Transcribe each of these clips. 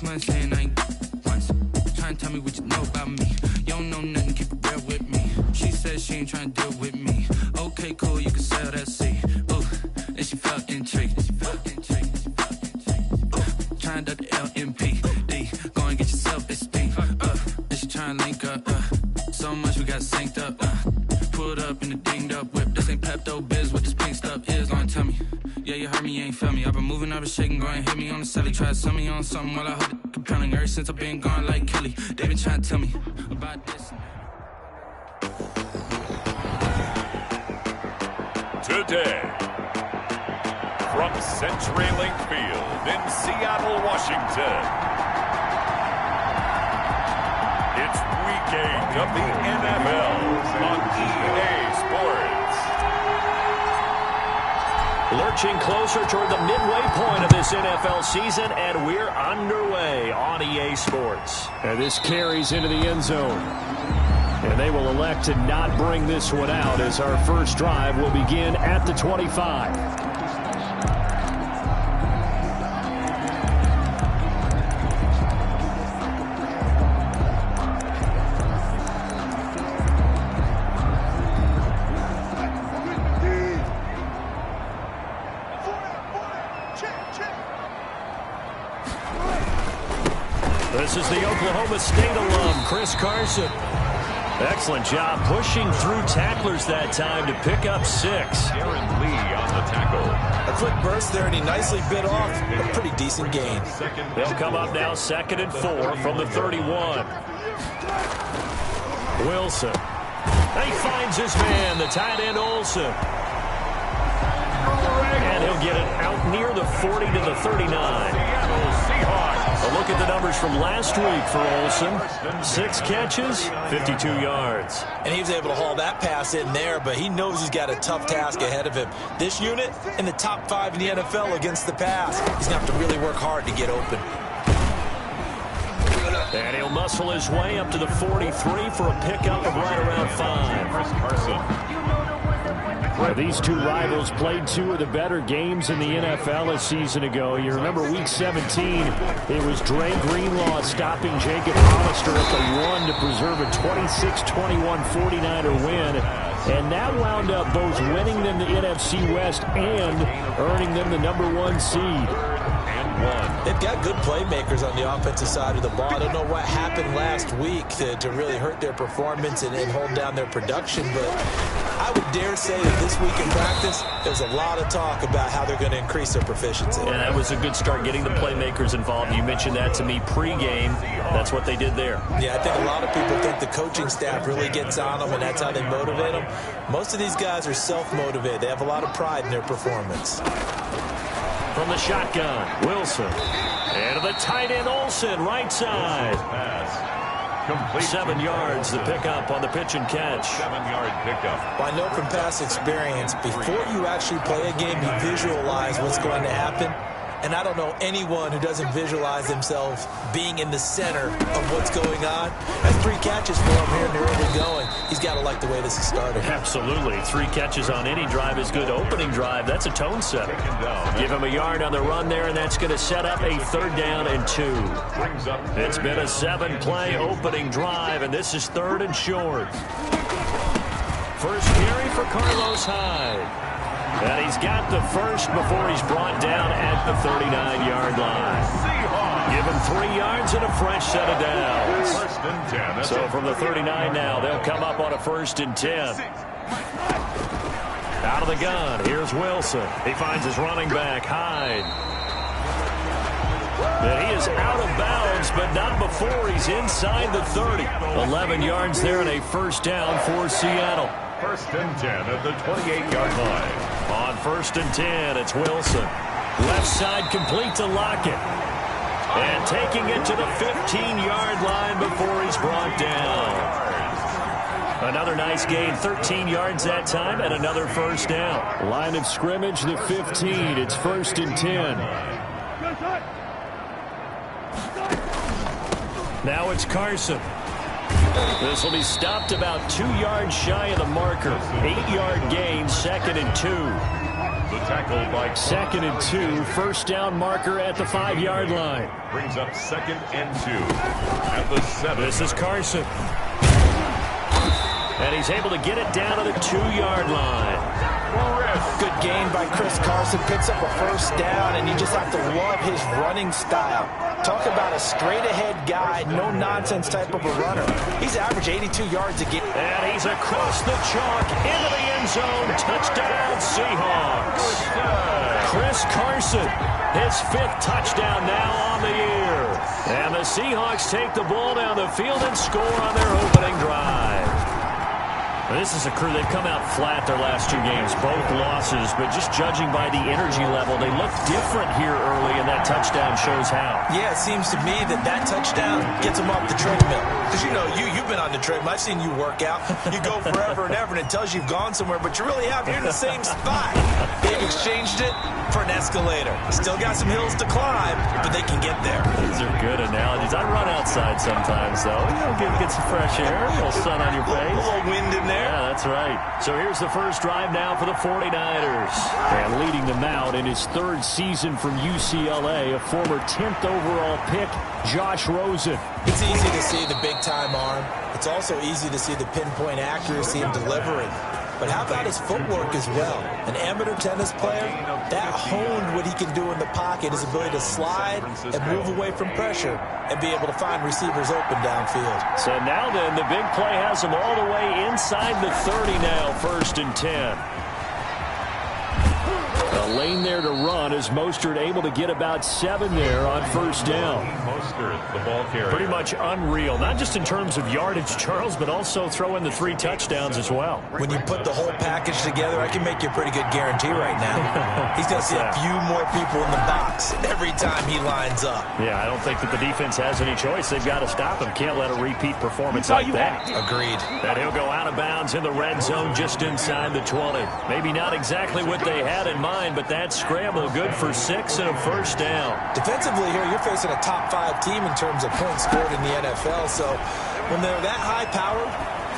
6 months in, I ain't once. Trying to tell me what you know about me. You don't know nothing, keep it real with me. She said she ain't trying to deal with me. Okay, cool, you can sell that seat. Ooh, and she felt intrigued. Trying to the LMPD. Go and get yourself esteem. And she trying to link up. So much we got synced up. Pulled up in the dinged up whip. This ain't Pepto Biz, what this pink stuff is. Don't tell me. Yeah, you heard me, you ain't feel me. I've been moving, I've been shaking, go and hit me on the celly. Try to sell me on something while I hold it compelling. Ever since I've been gone like Kelly, they been trying to tell me about this. Today, from CenturyLink Field in Seattle, Washington, it's Week 8 of the NFL on EA Sports. Lurching closer toward the midway point of this NFL season, and we're underway on EA Sports. And this carries into the end zone. And they will elect to not bring this one out as our first drive will begin at the 25. This is the Oklahoma State alum, Chris Carson. Excellent job pushing through tacklers that time to pick up 6. Aaron Lee on the tackle. A quick burst there, and he nicely bit off a pretty decent gain. They'll come up now 2nd and 4 from the 31. Wilson. He finds his man, the tight end Olsen. And he'll get it out near the 40 to the 39. Seattle Seahawks. A look at the numbers from last week for Olsen. 6 catches, 52 yards. And he was able to haul that pass in there, but he knows he's got a tough task ahead of him. This unit in the top 5 in the NFL against the pass. He's going to have to really work hard to get open. And he'll muscle his way up to the 43 for a pickup of right around 5. Chris Carson. These two rivals played 2 of the better games in the NFL a season ago. You remember Week 17, it was Dre Greenlaw stopping Jacob Hollister at the 1 to preserve a 26-21 49er win. And that wound up both winning them the NFC West and earning them the #1 seed. They've got good playmakers on the offensive side of the ball. I don't know what happened last week to really hurt their performance and hold down their production, but I would dare say that this week in practice, there's a lot of talk about how they're going to increase their proficiency. Yeah, that was a good start, getting the playmakers involved. You mentioned that to me pregame. That's what they did there. Yeah, I think a lot of people think the coaching staff really gets on them, and that's how they motivate them. Most of these guys are self-motivated. They have a lot of pride in their performance. From the shotgun, Wilson. And to the tight end, Olsen, right side. 7 yards, the pickup on the pitch and catch. 7-yard pickup. Well, I know from past experience, before you actually play a game, you visualize what's going to happen. And I don't know anyone who doesn't visualize themselves being in the center of what's going on. That's 3 catches for him here in the early going. He's got to like the way this is started. Absolutely. 3 catches on any drive is good. Opening drive, that's a tone setter. Give him a yard on the run there, and that's going to set up a 3rd down and 2. It's been a 7-play opening drive, and this is 3rd and short. First carry for Carlos Hyde. And he's got the first before he's brought down at the 39-yard line. Give him 3 yards and a fresh set of downs. 1st and 10. So from the 39 now, they'll come up on a 1st and 10. Out of the gun, here's Wilson. He finds his running back, Hyde. And he is out of bounds, but not before he's inside the 30. 11 yards there and a 1st down for Seattle. 1st and 10 at the 28-yard line. On 1st and 10, it's Wilson. Left side complete to Lockett. And taking it to the 15-yard line before he's brought down. Another nice gain, 13 yards that time, and another 1st down. Line of scrimmage, the 15. It's 1st and 10. Now it's Carson. This will be stopped about 2 yards shy of the marker. 8-yard gain, 2nd and 2. The tackle by 2nd and 2. First down marker at the 5-yard line. Brings up 2nd and 2 at the 7. This is Carson. And he's able to get it down to the 2-yard line. Good gain by Chris Carson. Picks up a first down, and you just have to love his running style. Talk about a straight-ahead guy, no-nonsense type of a runner. He's averaged 82 yards a game. And he's across the chalk into the end zone. Touchdown, Seahawks. Chris Carson, his 5th touchdown now on the year. And the Seahawks take the ball down the field and score on their opening drive. This is a crew, they've come out flat their last 2 games, both losses, but just judging by the energy level, they look different here early, and that touchdown shows how. Yeah, it seems to me that touchdown gets them off the treadmill. Because, you know, you've been on the treadmill. I've seen you work out. You go forever and ever, and it tells you you've gone somewhere, but you really have. You're in the same spot. They've exchanged it for an escalator. Still got some hills to climb, but they can get there. These are good analogies. I run outside sometimes, though. You know, get some fresh air, a little sun on your face. A little wind in there. Yeah, that's right. So here's the first drive now for the 49ers. And leading them out in his 3rd season from UCLA, a former 10th overall pick, Josh Rosen. It's easy to see the big-time arm. It's also easy to see the pinpoint accuracy in delivering. But how about his footwork as well? An amateur tennis player, that honed what he can do in the pocket, his ability to slide and move away from pressure and be able to find receivers open downfield. So now then, the big play has him all the way inside the 30 now, 1st and 10. A lane there to run as Mostert able to get about 7 there on 1st down. Mostert, the ball carrier. Pretty much unreal, not just in terms of yardage, Charles, but also throw in the 3 touchdowns as well. When you put the whole package together, I can make you a pretty good guarantee right now. He's going to see a few more people in the box every time he lines up. Yeah, I don't think that the defense has any choice. They've got to stop him. Can't let a repeat performance like that. Agreed. And he'll go out of bounds in the red zone just inside the 20. Maybe not exactly what they had in mind, but that scramble good for 6 and a first down. Defensively here, you're facing a top 5 team in terms of points scored in the NFL. So when they're that high powered,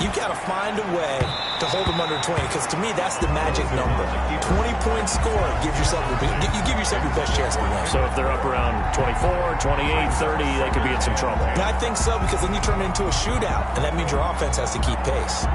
you've got to find a way to hold them under 20, because to me, that's the magic number. 20-point score gives yourself you give yourself your best chance to win. So if they're up around 24, 28, 30, they could be in some trouble. And I think so, because then you turn it into a shootout, and that means your offense has to keep pace.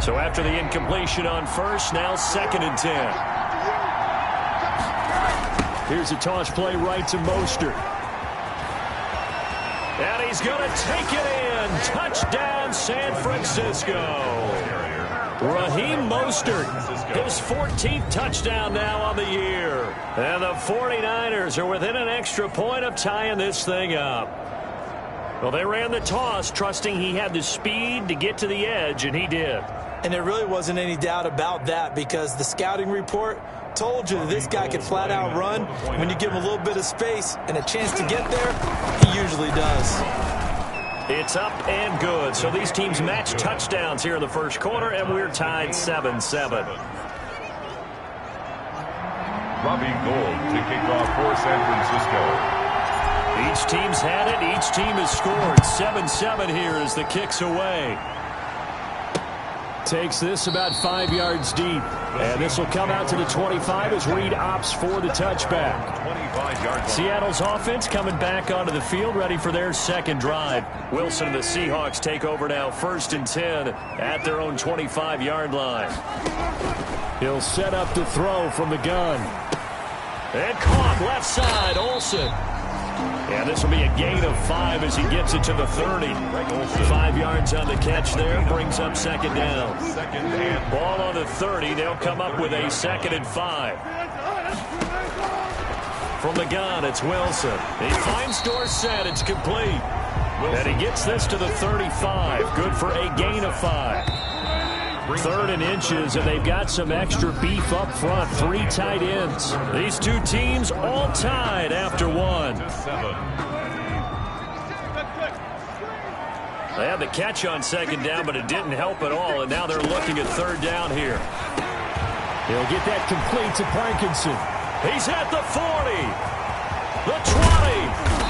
So after the incompletion on 1st, now 2nd and 10. Here's a toss play right to Mostert. And he's going to take it in. Touchdown, San Francisco. Raheem Mostert, his 14th touchdown now on the year. And the 49ers are within an extra point of tying this thing up. Well, they ran the toss, trusting he had the speed to get to the edge, and he did. And there really wasn't any doubt about that, because the scouting report told you that this guy could flat out run. When you give him a little bit of space and a chance to get there, he usually does. It's up and good. So these teams match touchdowns here in the first quarter, and we're tied 7-7. Robbie Gould to kick off for San Francisco. Each team's had it. Each team has scored. 7-7 here as the kick's away. Takes this about 5 yards deep. And this will come out to the 25 as Reed opts for the touchback. 25 yards. Seattle's offense coming back onto the field, ready for their second drive. Wilson and the Seahawks take over now, 1st and 10 at their own 25-yard line. He'll set up the throw from the gun. And caught left side, Olsen. And this will be a gain of 5 as he gets it to the 30. 5 yards on the catch there, brings up second down. Ball on the 30, they'll come up with a 2nd and 5. From the gun, it's Wilson. He finds Dorsett, it's complete. And he gets this to the 35, good for a gain of 5. 3rd and inches, and they've got some extra beef up front. 3 tight ends. These two teams all tied after 1. They had the catch on 2nd down, but it didn't help at all, and now they're looking at 3rd down here. He'll get that complete to Parkinson. He's at the 40, the 20,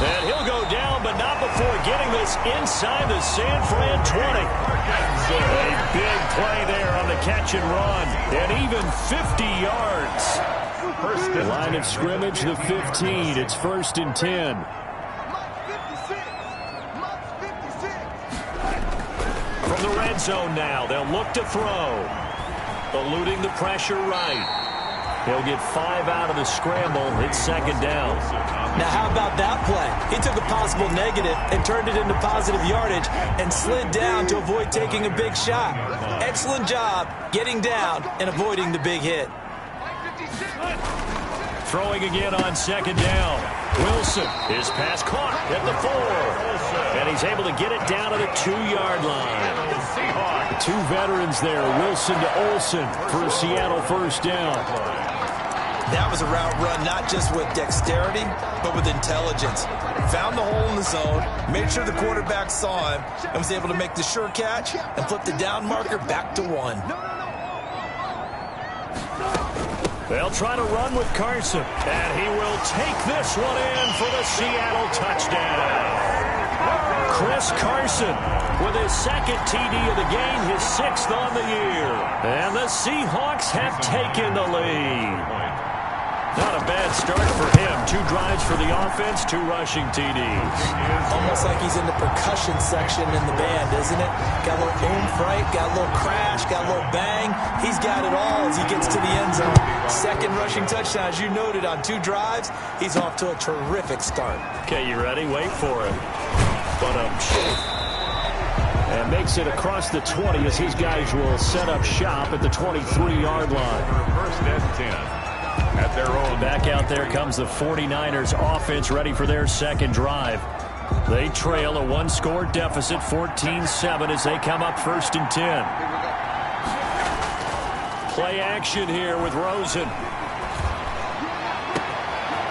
and he'll go down, but not before getting this inside the San Fran 20. A big play there on the catch and run, and even 50 yards. Line of scrimmage, the 15. It's 1st and 10. From the red zone now, they'll look to throw. Eluding the pressure right. He'll get 5 out of the scramble. It's 2nd down. Now, how about that play? He took a possible negative and turned it into positive yardage and slid down to avoid taking a big shot. Excellent job getting down and avoiding the big hit. Throwing again on 2nd down. Wilson, his pass caught at the 4. And he's able to get it down to the 2-yard line. 2 veterans there, Wilson to Olsen for a Seattle 1st down. That was a route run not just with dexterity, but with intelligence. Found the hole in the zone, made sure the quarterback saw him, and was able to make the sure catch and flip the down marker back to 1. They'll try to run with Carson, and he will take this one in for the Seattle touchdown. Chris Carson with his 2nd TD of the game, his 6th on the year. And the Seahawks have taken the lead. Not a bad start for him. 2 drives for the offense, 2 rushing TDs. Almost like he's in the percussion section in the band, isn't it? Got a little oomph, right? Got a little crash, got a little bang. He's got it all as he gets to the end zone. 2nd rushing touchdown, as you noted, on 2 drives. He's off to a terrific start. Okay, you ready? Wait for it. And makes it across the 20 as his guys will set up shop at the 23-yard line. 1st and 10. At their own. Back out there comes the 49ers offense ready for their 2nd drive. They trail a 1-score deficit, 14-7 as they come up 1st and 10. Play action here with Rosen.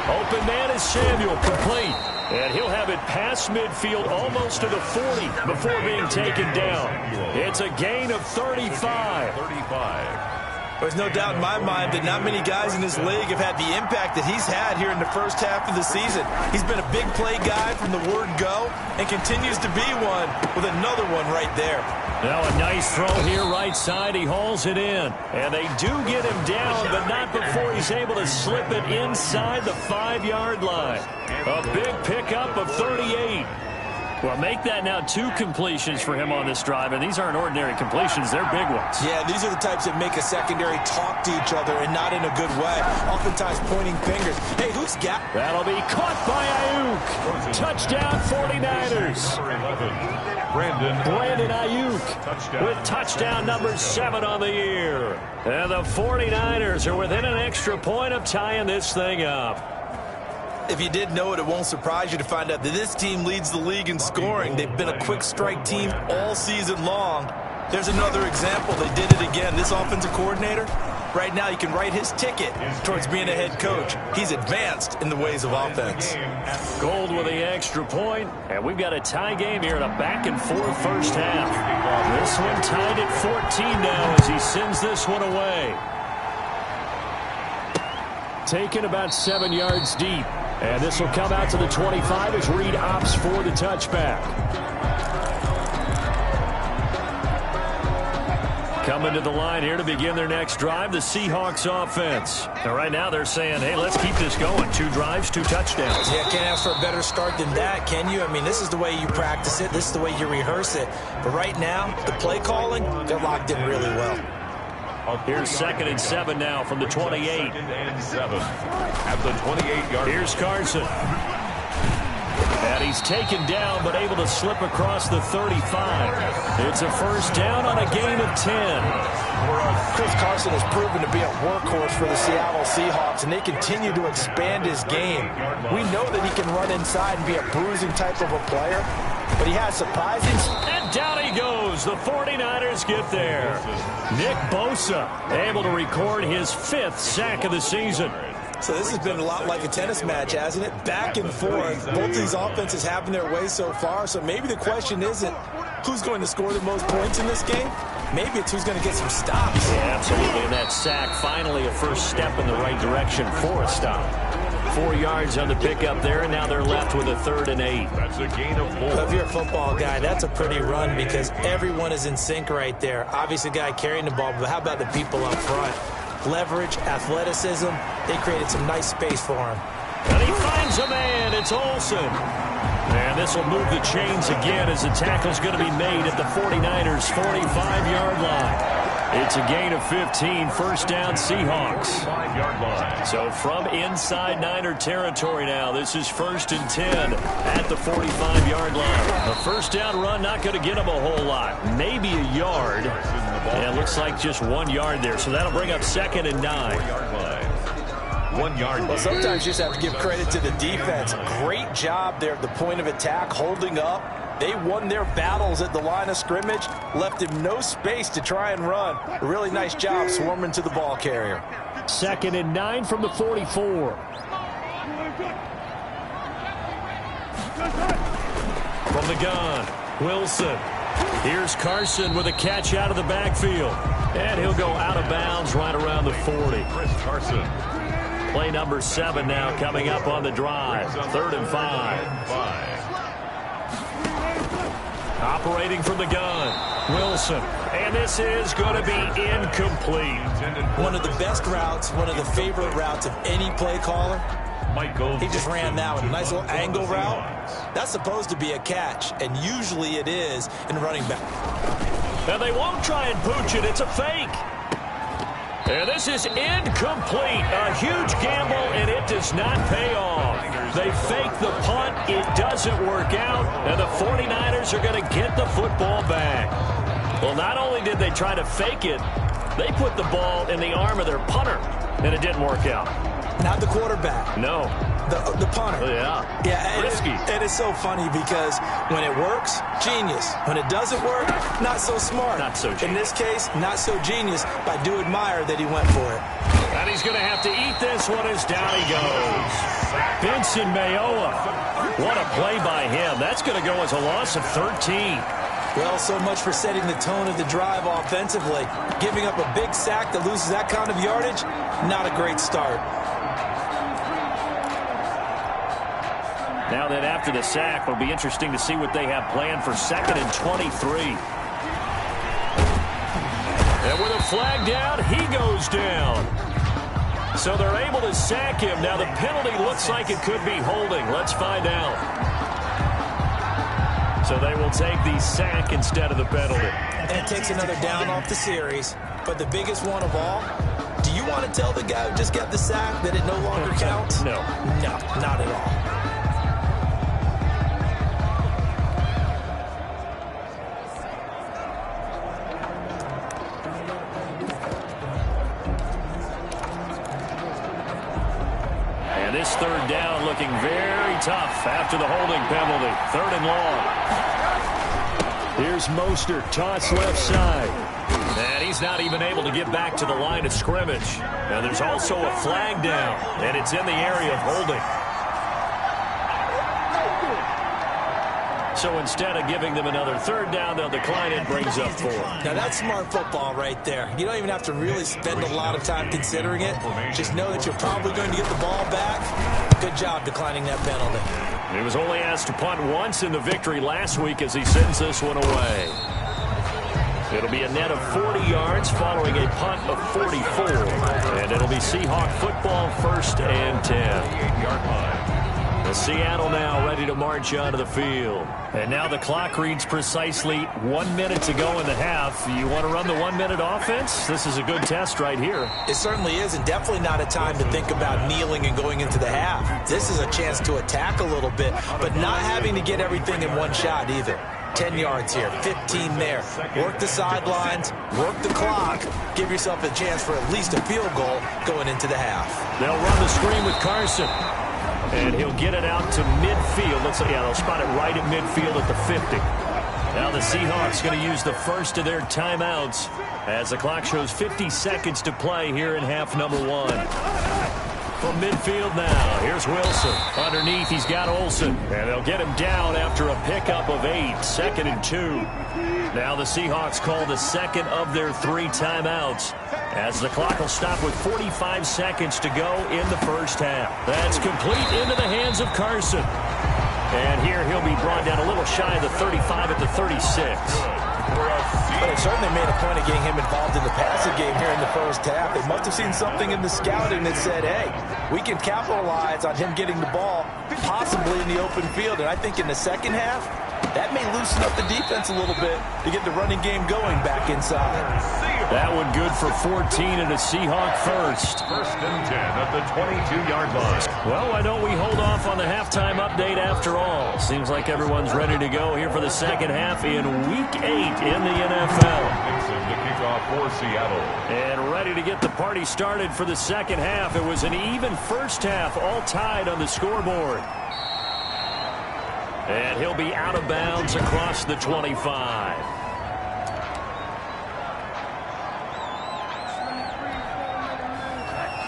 Open man is Samuel, complete. And he'll have it past midfield almost to the 40 before being taken down. It's a gain of 35. There's no doubt in my mind that not many guys in this league have had the impact that he's had here in the first half of the season. He's been a big play guy from the word go and continues to be one with another one right there. Now a nice throw here right side. He hauls it in. And they do get him down, but not before he's able to slip it inside the 5-yard line. A big pickup of 38. Well, make that now 2 completions for him on this drive, and these aren't ordinary completions. They're big ones. Yeah, these are the types that make a secondary talk to each other and not in a good way. Oftentimes pointing fingers. Hey, who's got? That'll be caught by Ayuk. Touchdown 49ers. Brandon Ayuk with touchdown number 7 on the year. And the 49ers are within an extra point of tying this thing up. If you did know it, it won't surprise you to find out that this team leads the league in scoring. They've been a quick strike team all season long. There's another example. They did it again. This offensive coordinator, right now you can write his ticket towards being a head coach. He's advanced in the ways of offense. Gold with the extra point, and we've got a tie game here in a back-and-forth first half. This one tied at 14 now as he sends this one away. Taken about 7 yards deep. And this will come out to the 25 as Reed opts for the touchback. Coming to the line here to begin their next drive, the Seahawks offense. And right now they're saying, hey, let's keep this going. 2 drives, 2 touchdowns. Yeah, can't ask for a better start than that, can you? I mean, this is the way you practice it. This is the way you rehearse it. But right now, the play calling, they're locked in really well. Here's 2nd and 7 now from the 28. 2nd and 7 at the 28-yard. Here's Carson. And he's taken down, but able to slip across the 35. It's a first down on a gain of 10. Chris Carson has proven to be a workhorse for the Seattle Seahawks, and they continue to expand his game. We know that he can run inside and be a bruising type of a player, but he has surprising. And down he goes. The 49ers get there. Nick Bosa able to record his 5th sack of the season. So this has been a lot like a tennis match, hasn't it? Back and forth. Both of these offenses having their way so far. So maybe the question isn't who's going to score the most points in this game. Maybe it's who's going to get some stops. Yeah, absolutely. And that sack, finally a first step in the right direction for a stop. 4 yards on the pickup there, and now they're left with a 3rd and 8. That's a gain of 4. If you're a football guy, that's a pretty run because everyone is in sync right there. Obviously, the guy carrying the ball, but how about the people up front? Leverage, athleticism, they created some nice space for him. And he finds a man. It's Olsen. And this will move the chains again as the tackle's going to be made at the 49ers' 45-yard line. It's a gain of 15, first down Seahawks. 5-yard line. So from inside Niner territory now, this is 1st and 10 at the 45-yard line. The first down run not going to get him a whole lot. Maybe a yard. And it looks like just 1 yard there. So that'll bring up 2nd and 9. 4-yard line. 1 yard. Well, sometimes you just have to give credit to the defense. Great job there at the point of attack, holding up. They won their battles at the line of scrimmage, left him no space to try and run. A really nice job swarming to the ball carrier. 2nd and 9 from the 44. From the gun, Wilson. Here's Carson with a catch out of the backfield. And he'll go out of bounds right around the 40. Chris Carson. Play number 7 now coming up on the drive. 3rd and 5. Operating from the gun, Wilson. And this is going to be incomplete. One of the best routes, one of the favorite routes of any play caller. He just ran that one. A nice little angle route. That's supposed to be a catch, and usually it is in running back. And they won't try and pooch it. It's a fake. And this is incomplete. A huge gamble, and it does not pay off. They fake the punt. It doesn't work out, and the 49ers are going to get the football back. Well, not only did they try to fake it, they put the ball in the arm of their punter, and it didn't work out. Not the quarterback. No. The punter. Yeah. Risky. It is so funny because when it works, genius. When it doesn't work, not so smart. Not so genius. In this case, not so genius, but I do admire that he went for it. And he's going to have to eat this one as down he goes. Benson Mayowa. What a play by him. That's going to go as a loss of 13. Well, so much for setting the tone of the drive offensively. Giving up a big sack that loses that kind of yardage, not a great start. Now then, after the sack, it'll be interesting to see what they have planned for 2nd and 23. And with a flag down, he goes down. So they're able to sack him. Now the penalty looks like it could be holding. Let's find out. So they will take the sack instead of the penalty. And it takes another down off the series. But the biggest one of all, do you want to tell the guy who just got the sack that it no longer counts? No. No, not at all. This 3rd down looking very tough after the holding penalty. 3rd and long. Here's Mostert, toss left side. And he's not even able to get back to the line of scrimmage. Now there's also a flag down, and it's in the area of holding. So instead of giving them another 3rd down, they'll decline it, brings up 4. Now that's smart football right there. You don't even have to really spend a lot of time considering it. Just know that you're probably going to get the ball back. Good job declining that penalty. He was only asked to punt once in the victory last week as he sends this one away. It'll be a net of 40 yards following a punt of 44. And it'll be Seahawk football 1st and 10. 8-yard line. Seattle now ready to march onto the field. And now the clock reads precisely 1 minute to go in the half. You want to run the 1 minute offense? This is a good test right here. It certainly is, and definitely not a time to think about kneeling and going into the half. This is a chance to attack a little bit, but not having to get everything in one shot either. 10 yards here, 15 there. Work the sidelines, work the clock. Give yourself a chance for at least a field goal going into the half. They'll run the screen with Carson. And he'll get it out to midfield. They'll spot it right at midfield at the 50. Now the Seahawks going to use the first of their timeouts as the clock shows 50 seconds to play here in half number 1. From midfield now, here's Wilson. Underneath, he's got Olsen. And they'll get him down after a pickup of 8, 2nd and 2. Now the Seahawks call the second of their 3 timeouts as the clock will stop with 45 seconds to go in the first half. That's complete into the hands of Carson. And here he'll be brought down a little shy of the 35 at the 36. But they certainly made a point of getting him involved in the passing game here in the first half. They must have seen something in the scouting that said, hey, we can capitalize on him getting the ball possibly in the open field. And I think in the second half, that may loosen up the defense a little bit to get the running game going back inside. That one good for 14 and a Seahawk first. 1st and 10 at the 22-yard line. Well, why don't we hold off on the halftime update after all? Seems like everyone's ready to go here for the second half in Week 8 in the NFL. Nixon to kick off for Seattle. And ready to get the party started for the second half. It was an even first half, all tied on the scoreboard. And he'll be out of bounds across the 25.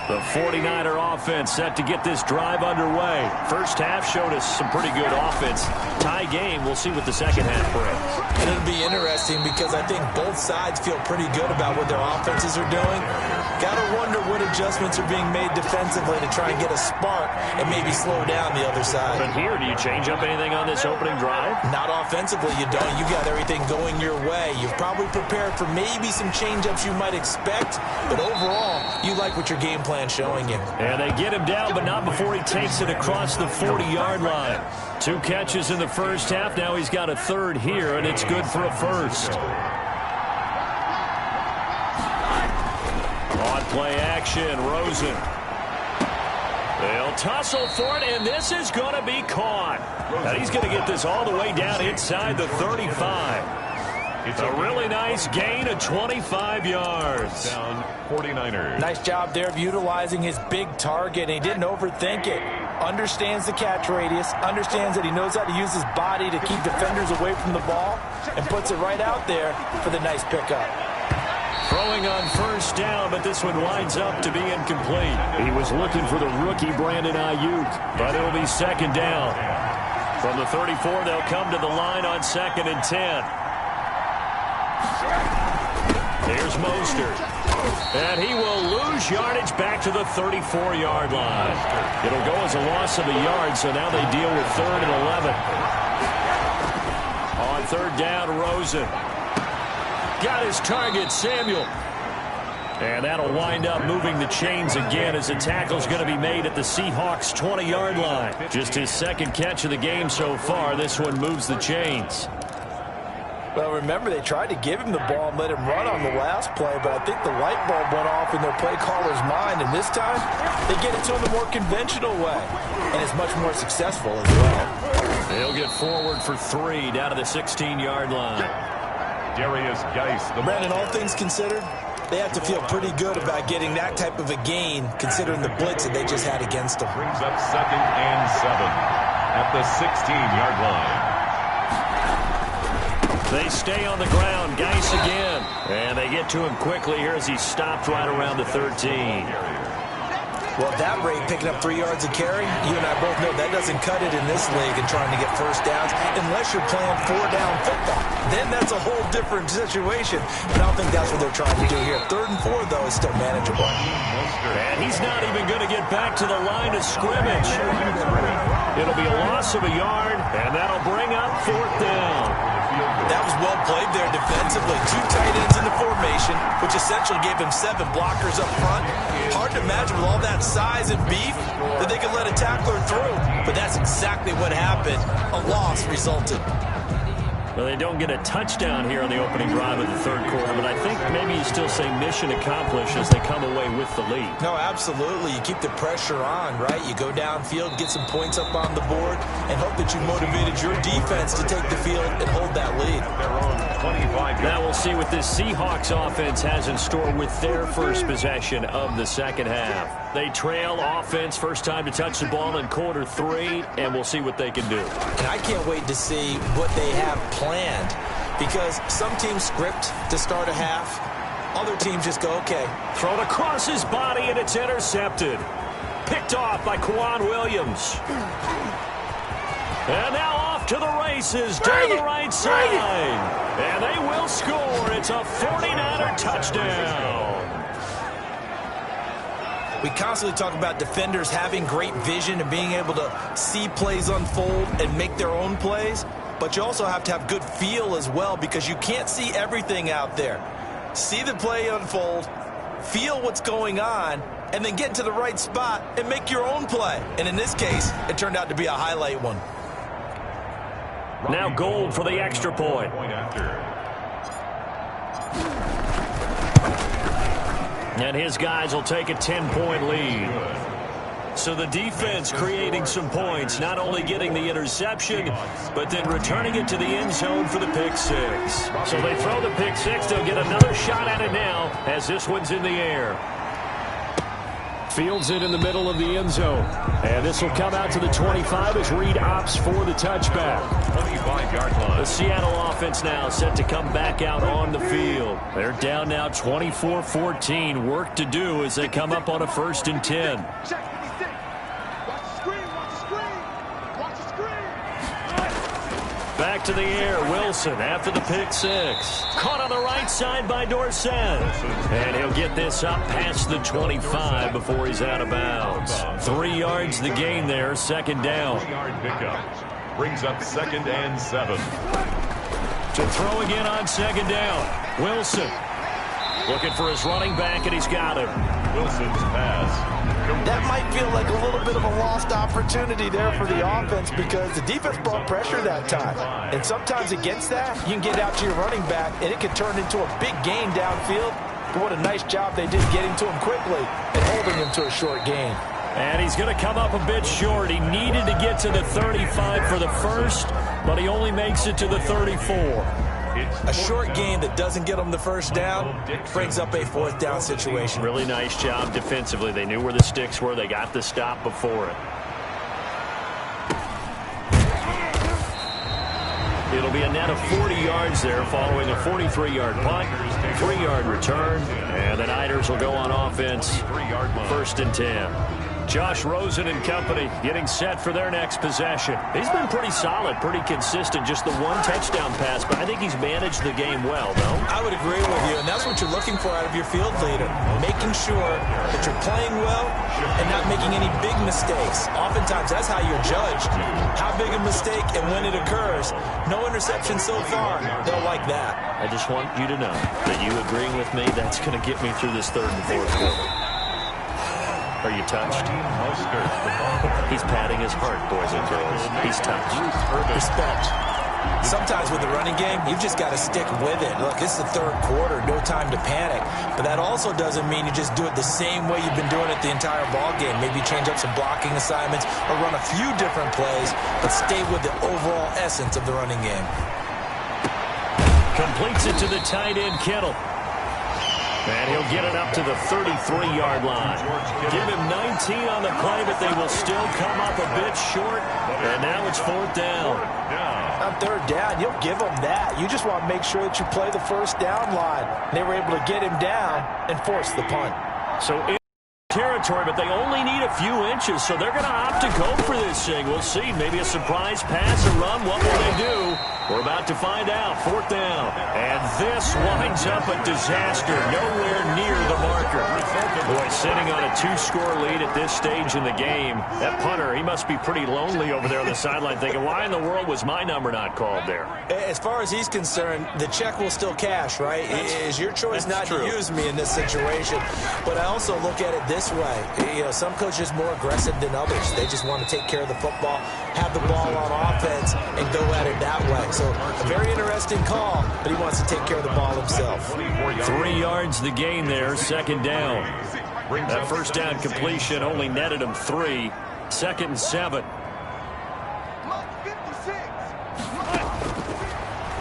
The 49er offense set to get this drive underway. First half showed us some pretty good offense. Tie game. We'll see what the second half brings. And it'll be interesting because I think both sides feel pretty good about what their offenses are doing. Got to wonder what adjustments are being made defensively to try and get a spark and maybe slow down the other side. But here, do you change up anything on this opening drive? Not offensively, you don't. You got everything going your way. You've probably prepared for maybe some change-ups you might expect, but overall, you like what your game plan showing you. And they get him down, but not before he takes it across the 40-yard line. 2 catches in the first half. Now he's got a third here, and it's good for a first. On play action, Rosen. They'll tussle for it, and this is going to be caught. And he's going to get this all the way down inside the 35. It's a really nice gain of 25 yards. Down 49ers. Nice job there of utilizing his big target, and he didn't overthink it. Understands the catch radius, understands that he knows how to use his body to keep defenders away from the ball, and puts it right out there for the nice pickup. Throwing on first down, but this one winds up to be incomplete. He was looking for the rookie Brandon Ayuk, but it'll be second down. From the 34, they'll come to the line on 2nd and 10. Here's Mostert. And he will lose yardage back to the 34-yard line. It'll go as a loss of a yard, so now they deal with 3rd and 11. On 3rd down, Rosen. Got his target, Samuel. And that'll wind up moving the chains again as the tackle's going to be made at the Seahawks' 20-yard line. Just his 2nd catch of the game so far. This one moves the chains. Well, remember, they tried to give him the ball and let him run on the last play, but I think the light bulb went off in their play caller's mind, and this time they get it to him the more conventional way, and it's much more successful as well. They'll get forward for 3 down to the 16-yard line. Darius Geis. Brandon, all things considered, they have to feel pretty good about getting that type of a gain, considering the blitz that they just had against them. Brings up 2nd and 7 at the 16-yard line. They stay on the ground. Geis again. And they get to him quickly here as he stopped right around the 13. Well, at that rate, picking up 3 yards a carry, you and I both know that doesn't cut it in this league and trying to get first downs unless you're playing 4-down football. Then that's a whole different situation. But I don't think that's what they're trying to do here. 3rd and 4, though, is still manageable. And he's not even going to get back to the line of scrimmage. It'll be a loss of a yard, and that'll bring up 4th down. That was well played there defensively. 2 tight ends in the formation, which essentially gave him 7 blockers up front. Hard to imagine with all that size and beef that they could let a tackler through. But that's exactly what happened. A loss resulted. Well, they don't get a touchdown here on the opening drive of the third quarter, but I think maybe you still say mission accomplished as they come away with the lead. No, absolutely. You keep the pressure on, right? You go downfield, get some points up on the board, and hope that you motivated your defense to take the field and hold that lead. Now we'll see what this Seahawks offense has in store with their first possession of the second half. They trail offense, first time to touch the ball in quarter 3, and we'll see what they can do. And I can't wait to see what they have planned, because some teams script to start a half. Other teams just go, okay. Thrown across his body, and it's intercepted. Picked off by Quan Williams. And now off to the races down the right side. And they will score. It's a 49er touchdown. We constantly talk about defenders having great vision and being able to see plays unfold and make their own plays. But you also have to have good feel as well, because you can't see everything out there. See the play unfold, feel what's going on, and then get to the right spot and make your own play. And in this case, it turned out to be a highlight one. Now Gold for the extra point. And his guys will take a 10-point lead. So the defense creating some points, not only getting the interception, but then returning it to the end zone for the pick 6. So they throw the pick 6. They'll get another shot at it now as this one's in the air. Fields it in the middle of the end zone. And this will come out to the 25 as Reed opts for the touchback. 25-yard line. The Seattle offense now set to come back out on the field. They're down now 24-14. Work to do as they come up on a 1st and 10. Back to the air, Wilson after the pick 6. Caught on the right side by Dorsett. And he'll get this up past the 25 before he's out of bounds. 3 yards the gain there, 2nd down. 3-yard pickup. Brings up 2nd and 7. To throw again on 2nd down. Wilson looking for his running back, and he's got him. Wilson's pass. That might feel like a little bit of a lost opportunity there for the offense, because the defense brought pressure that time. And sometimes against that, you can get out to your running back, and it can turn into a big gain downfield. But what a nice job they did getting to him quickly and holding him to a short gain. And he's going to come up a bit short. He needed to get to the 35 for the first, but he only makes it to the 34. A short gain that doesn't get them the 1st down brings up a 4th down situation. Really nice job defensively. They knew where the sticks were. They got the stop before it. It'll be a net of 40 yards there following a 43-yard punt, 3-yard return, and the Niners will go on offense 1st and 10. Josh Rosen and company getting set for their next possession. He's been pretty solid, pretty consistent, just the 1 touchdown pass, but I think he's managed the game well, no? I would agree with you, and that's what you're looking for out of your field leader, making sure that you're playing well and not making any big mistakes. Oftentimes, that's how you're judged. How big a mistake and when it occurs. No interception so far. They'll like that. I just want you to know that you agreeing with me, that's going to get me through this 3rd and 4th quarter. Are you touched? He's patting his heart, boys and girls. He's touched. Respect. Sometimes with the running game, you've just got to stick with it. Look, it's the 3rd quarter, no time to panic. But that also doesn't mean you just do it the same way you've been doing it the entire ball game. Maybe change up some blocking assignments or run a few different plays, but stay with the overall essence of the running game. Completes it to the tight end, Kittle. And he'll get it up to the 33-yard line. Give him 19 on the play, but they will still come up a bit short. And now it's 4th down. On 3rd down, you'll give them that. You just want to make sure that you play the 1st down line. They were able to get him down and force the punt. So territory, but they only need a few inches, so they're going to opt to go for this thing. We'll see. Maybe a surprise pass, a run. What will they do? We're about to find out. 4th down. And this winds up a disaster. Nowhere near the marker. Boy, sitting on a 2-score lead at this stage in the game. That punter, he must be pretty lonely over there on the sideline thinking, why in the world was my number not called there? As far as he's concerned, the check will still cash, right? It's your choice not to use me in this situation. But I also look at it this way. You know, some coaches are more aggressive than others. They just want to take care of the football, have the ball on offense, and go at it that way. So a very interesting call, but he wants to take care of the ball himself. 3 yards the gain there, 2nd down. That 1st down completion only netted him 3. 2nd and 7.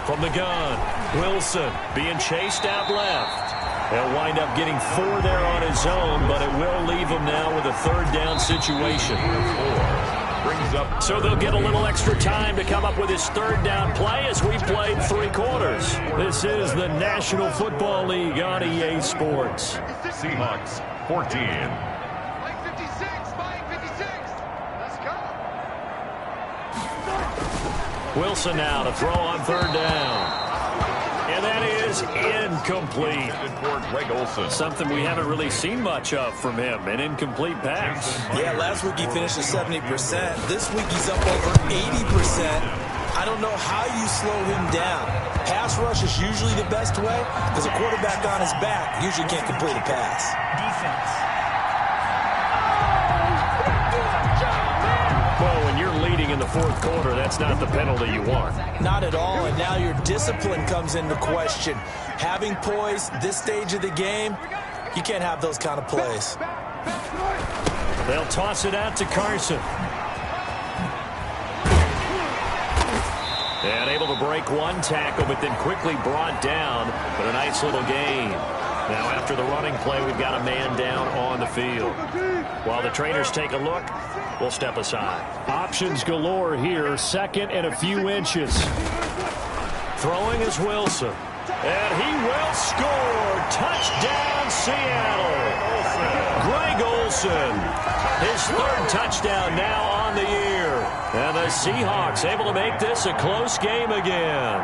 From the gun, Wilson being chased out left. He'll wind up getting 4 there on his own, but it will leave him now with a 3rd down situation. So they'll get a little extra time to come up with his 3rd down play as we played 3 quarters. This is the National Football League on EA Sports. Seahawks 14. Wilson now to throw on 3rd down. And that is incomplete. Something we haven't really seen much of from him, an incomplete pass. Yeah, last week he finished at 70%. This week he's up over 80%. I don't know how you slow him down. Pass rush is usually the best way because a quarterback on his back usually can't complete a pass. Well, when you're leading in the 4th quarter, that's not the penalty you want. Not at all, and now your discipline comes into question. Having poise this stage of the game, you can't have those kind of plays. They'll toss it out to Carson. And able to break 1 tackle, but then quickly brought down. But a nice little gain. Now after the running play, we've got a man down on the field. While the trainers take a look, we'll step aside. Options galore here. 2nd and a few inches. Throwing is Wilson. And he will score. Touchdown, Seattle. Greg Olsen. His 3rd touchdown now on the year. And the Seahawks able to make this a close game again.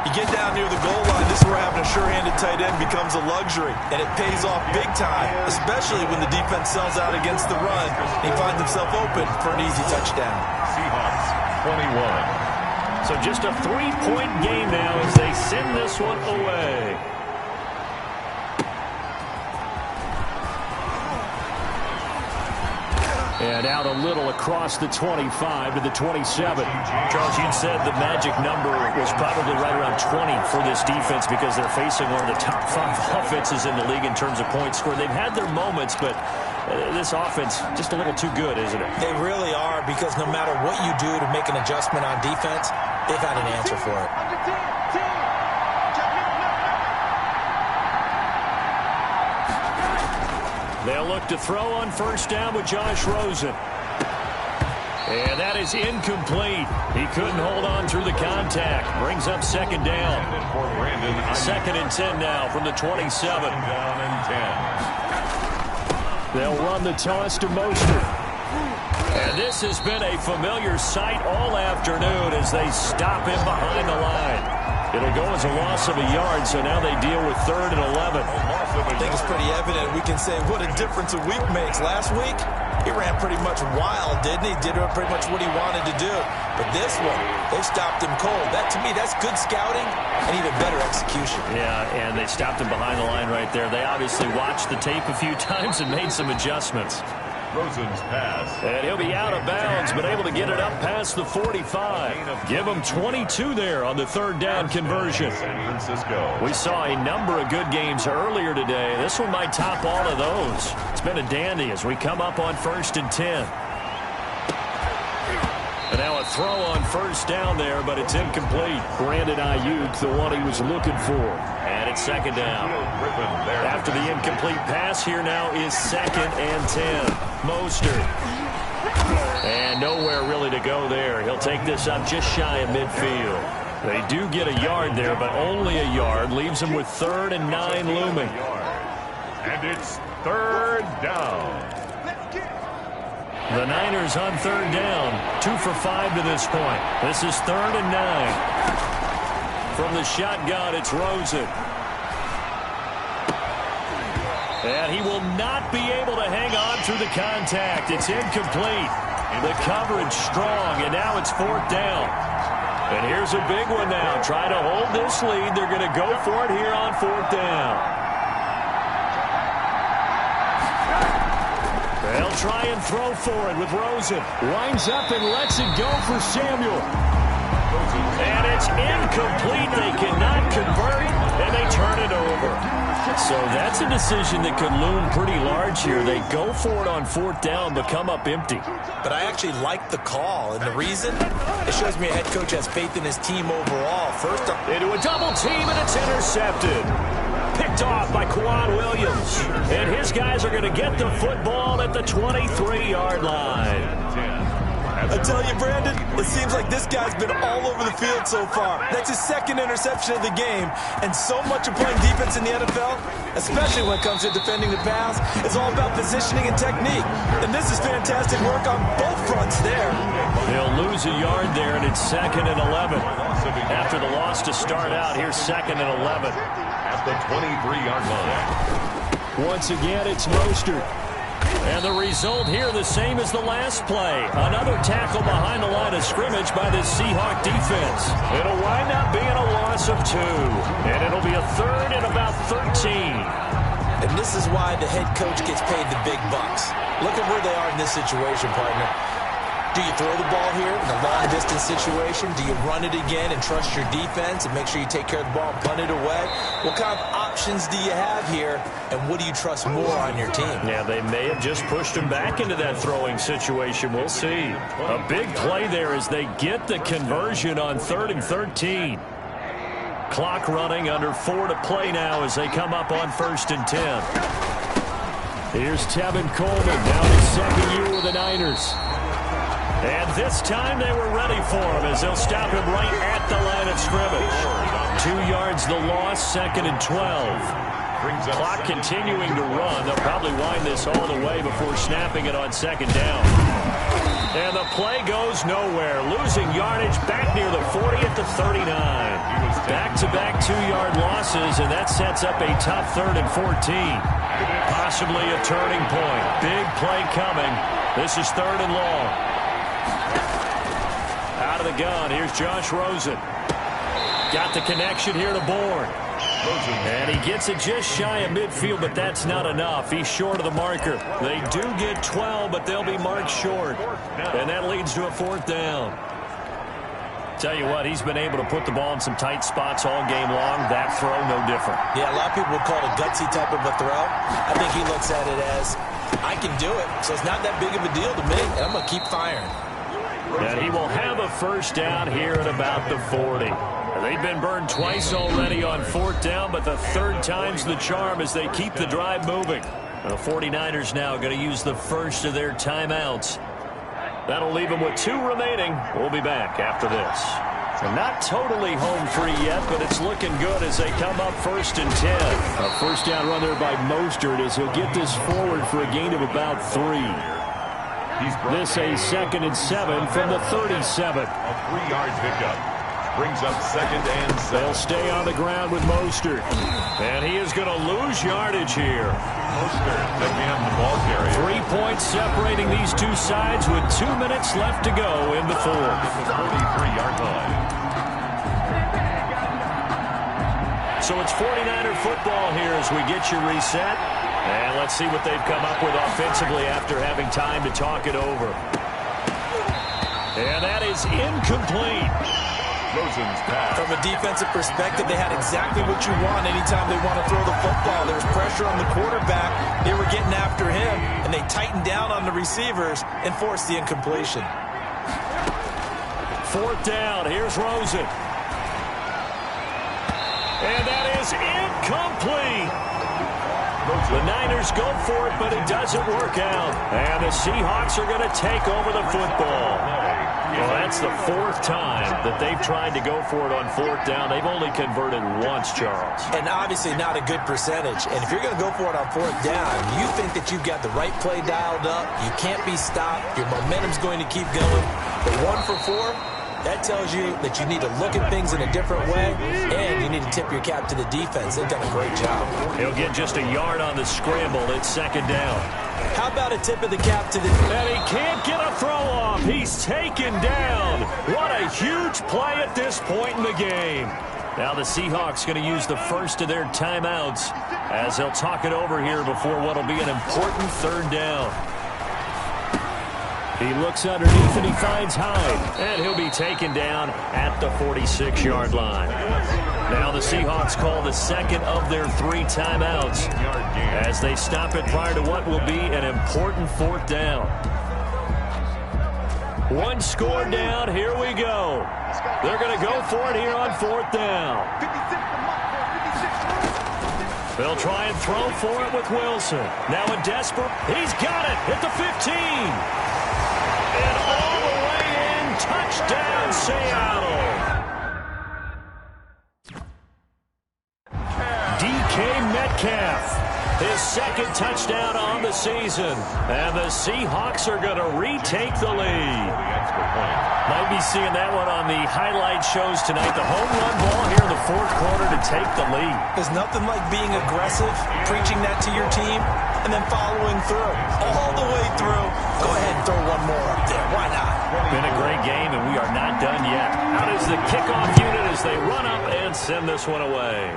You get down near the goal line, this is where having a sure-handed tight end becomes a luxury, and it pays off big time, especially when the defense sells out against the run, and he finds himself open for an easy touchdown. Seahawks 21. So just a 3-point game now as they send this one away. And out a little across the 25 to the 27. Charles, you'd said the magic number was probably right around 20 for this defense because they're facing one of the top 5 offenses in the league in terms of points scored. They've had their moments, but this offense just a little too good, isn't it? They really are, because no matter what you do to make an adjustment on defense, they've had an answer for it. They'll look to throw on 1st down with Josh Rosen. And that is incomplete. He couldn't hold on through the contact. Brings up 2nd down. 2nd and 10 now from the 27. They'll run the toss to Mostert. And this has been a familiar sight all afternoon as they stop him behind the line. It'll go as a loss of a yard, so now they deal with 3rd and 11. I think it's pretty evident. We can say what a difference a week makes. Last week, he ran pretty much wild, didn't he? Did pretty much what he wanted to do. But this one, they stopped him cold. That, to me, that's good scouting and even better execution. Yeah, and they stopped him behind the line right there. They obviously watched the tape a few times and made some adjustments. Rosen's pass. And he'll be out of bounds, but able to get it up past the 45. Give him 22 there on the 3rd down conversion. San Francisco. We saw a number of good games earlier today. This one might top all of those. It's been a dandy as we come up on 1st and 10. And now a throw on 1st down there, but it's incomplete. Brandon Ayuk, the one he was looking for. And it's 2nd down. After the incomplete pass, here now is 2nd and 10. Mostert. And nowhere really to go there. He'll take this up just shy of midfield. They do get a yard there, but only a yard. Leaves him with 3rd and 9 looming. And it's third down. The Niners on third down. 2 for 5 to this point. This is 3rd and 9. From the shotgun, it's Rosen. And he will not be able to hang on through the contact. It's incomplete. The coverage strong, and now it's 4th down. And here's a big one now. Trying to hold this lead. They're going to go for it here on 4th down. They'll try and throw for it with Rosen. Winds up and lets it go for Samuel. And it's incomplete. They cannot convert, and they turn it over. So that's a decision that could loom pretty large here. They go for it on 4th down, but come up empty. But I actually like the call, and the reason? It shows me a head coach has faith in his team overall. First up, into a double team, and it's intercepted. Picked off by Quan Williams. And his guys are going to get the football at the 23-yard line. I tell you, Brandon, it seems like this guy's been all over the field so far. That's his 2nd interception of the game. And so much of playing defense in the NFL, especially when it comes to defending the pass, is all about positioning and technique. And this is fantastic work on both fronts there. They'll lose a yard there, and it's 2nd and 11. After the loss to start out, here's 2nd and 11. At the 23-yard line. Once again, it's Mostert. And the result here the same as the last play. Another tackle behind the line of scrimmage by this Seahawk defense. It'll wind up being a loss of 2. And it'll be a 3rd and about 13. and this is why the head coach gets paid the big bucks. Look at where they are in this situation, partner. Do you throw the ball here in a long-distance situation? Do you run it again and trust your defense and make sure you take care of the ball and punt it away? What kind of options do you have here, and what do you trust more on your team? Yeah, they may have just pushed him back into that throwing situation. We'll see. A big play there as they get the conversion on 3rd and 13. Clock running, under 4 to play now as they come up on 1st and 10. Here's Tevin Coleman, down his second year with the Niners. And this time they were ready for him as they'll stop him right at the line of scrimmage. 2 yards the loss, 2nd and 12. Clock continuing to run. They'll probably wind this all the way before snapping it on 2nd down. And the play goes nowhere. Losing yardage back near the 40 at the 39. Back-to-back 2-yard losses, and that sets up a tough 3rd and 14. Possibly a turning point. Big play coming. This is 3rd and long. Out of the gun, here's Josh Rosen. Got the connection here to Bourne. And he gets it just shy of midfield, but that's not enough. He's short of the marker. They do get 12, but they'll be marked short. And that leads to a 4th down. Tell you what, he's been able to put the ball in some tight spots all game long. That throw, no different. Yeah, a lot of people would call it a gutsy type of a throw. I think he looks at it as, I can do it, so it's not that big of a deal to me, and I'm going to keep firing. And he will have a 1st down here at about the 40. They've been burned twice already on 4th down, but the 3rd time's the charm as they keep the drive moving. The 49ers now going to use the first of their timeouts. That'll leave them with 2 remaining. We'll be back after this. So not totally home free yet, but it's looking good as they come up 1st and 10. A 1st down run there by Mostert as he'll get this forward for a gain of about 3. This a 2nd and 7 from the 37. A 3-yard pickup. Brings up 2nd and 7. They'll stay on the ground with Mostert. And he is going to lose yardage here. Mostert again, the ball carrier. 3 points separating these two sides with 2 minutes left to go in the 4th. 33-yard line. So it's 49er football here as we get you reset. And let's see what they've come up with offensively after having time to talk it over. And that is incomplete. Rosen's pass. From a defensive perspective, they had exactly what you want anytime they want to throw the football. There was pressure on the quarterback. They were getting after him, and they tightened down on the receivers and forced the incompletion. 4th down. Here's Rosen. And that is incomplete. The Niners go for it, but it doesn't work out. And the Seahawks are going to take over the football. Well, that's the fourth time that they've tried to go for it on fourth down. They've only converted once, Charles. And obviously not a good percentage. And if you're going to go for it on fourth down, you think that you've got the right play dialed up. You can't be stopped. Your momentum's going to keep going. But 1 for 4, that tells you that you need to look at things in a different way, and you need to tip your cap to the defense. They've done a great job. He'll get just a yard on the scramble. It's second down. How about a tip of the cap to the... And he can't get a throw off. He's taken down. What a huge play at this point in the game. Now the Seahawks going to use the first of their timeouts as they'll talk it over here before what will be an important third down. He looks underneath and he finds Hyde. And he'll be taken down at the 46-yard line. Now the Seahawks call the second of their 3 timeouts as they stop it prior to what will be an important fourth down. 1 score down. Here we go. They're going to go for it here on fourth down. They'll try and throw for it with Wilson. Now a desperate. He's got it at the 15. And all the way in. Touchdown, Seattle. DK Metcalf, his second touchdown on the season. And the Seahawks are going to retake the lead. Might be seeing that one on the highlight shows tonight. The home run ball here in the fourth quarter to take the lead. There's nothing like being aggressive, preaching that to your team, and then following through. All the way through. Go ahead and throw one more up there. Why not? Been a great game, and we are not done yet. Out is the kickoff unit as they run up and send this one away.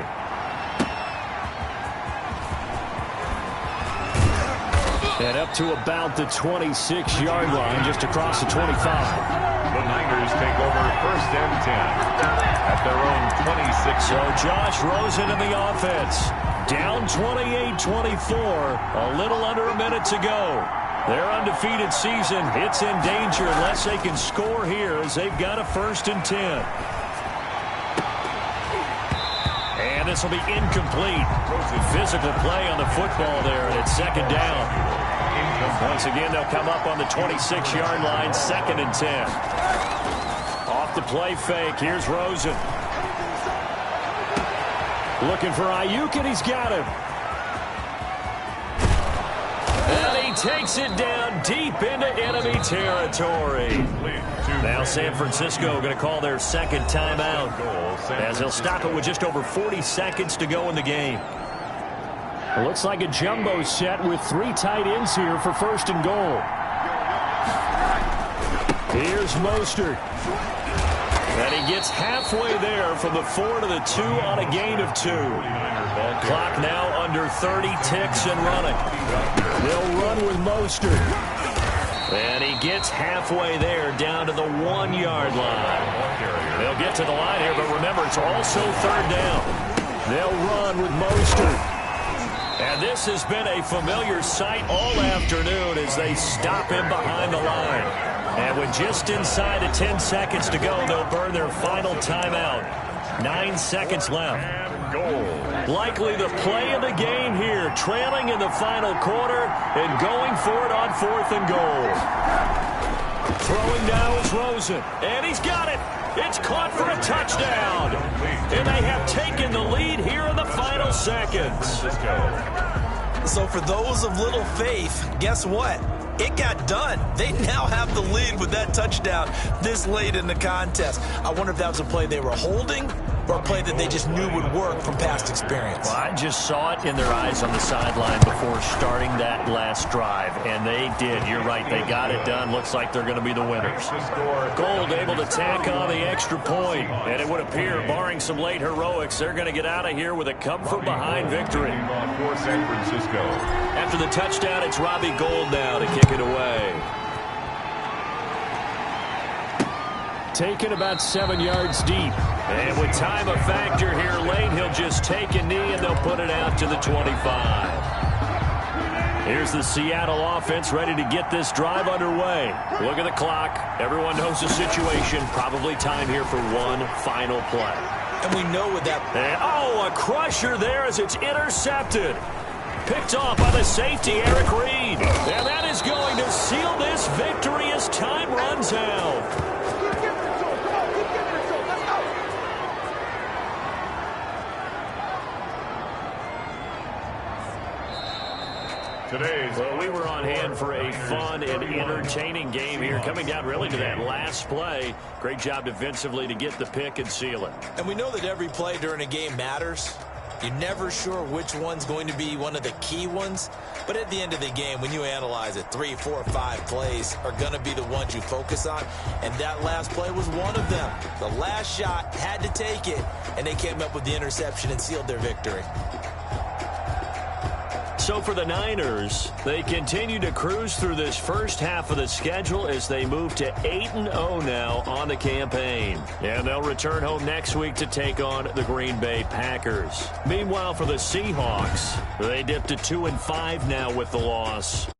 And up to about the 26-yard line, just across the 25. The Niners take over first and 10 at their own 26. So Josh Rosen in the offense. Down 28-24, a little under a minute to go. Their undefeated season, it's in danger unless they can score here as they've got a first and 10. And this will be incomplete. Physical play on the football there, and it's second down. Once again, they'll come up on the 26-yard line, second and 10. Off the play fake, here's Rosen. Looking for Ayuk, and he's got him. And he takes it down deep into enemy territory. Now San Francisco going to call their second timeout as they'll stop it with just over 40 seconds to go in the game. It looks like a jumbo set with 3 tight ends here for first and goal. Here's Mostert. And he gets halfway there from the 4 to the 2 on a gain of 2. Clock now under 30 ticks and running. They'll run with Mostert. And he gets halfway there down to the 1-yard line. They'll get to the line here, but remember, it's also third down. They'll run with Mostert. And this has been a familiar sight all afternoon as they stop him behind the line. And with just inside of 10 seconds to go, they'll burn their final timeout. 9 seconds left. Likely the play of the game here, trailing in the final quarter and going for it on fourth and goal. Throwing now is Rosen, and he's got it. It's caught for a touchdown. And they have taken the lead here in the final seconds. So for those of little faith, guess what? It got done. They now have the lead with that touchdown this late in the contest. I wonder if that was a play they were holding or a play that they just knew would work from past experience. Well, I just saw it in their eyes on the sideline before starting that last drive, and they did. You're right. They got it done. Looks like they're going to be the winners. Gold able to tack on the extra point, and it would appear, barring some late heroics, they're going to get out of here with a come-from-behind victory. For San Francisco. After the touchdown, it's Robbie Gould now to kick it away. Taken about 7 yards deep. And with time a factor here late, he'll just take a knee and they'll put it out to the 25. Here's the Seattle offense ready to get this drive underway. Look at the clock. Everyone knows the situation. Probably time here for one final play. And we know with that. And, oh, a crusher there as it's intercepted. Picked off by the safety, Eric Reed. And that is going to seal this victory as time runs out. Well, we were on hand for a fun and entertaining game here, coming down really to that last play. Great job defensively to get the pick and seal it. And we know that every play during a game matters. You're never sure which one's going to be one of the key ones. But at the end of the game, when you analyze it, 3, 4, 5 plays are going to be the ones you focus on. And that last play was one of them. The last shot had to take it, and they came up with the interception and sealed their victory. So for the Niners, they continue to cruise through this first half of the schedule as they move to 8-0 now on the campaign. And they'll return home next week to take on the Green Bay Packers. Meanwhile, for the Seahawks, they dipped to 2-5 now with the loss.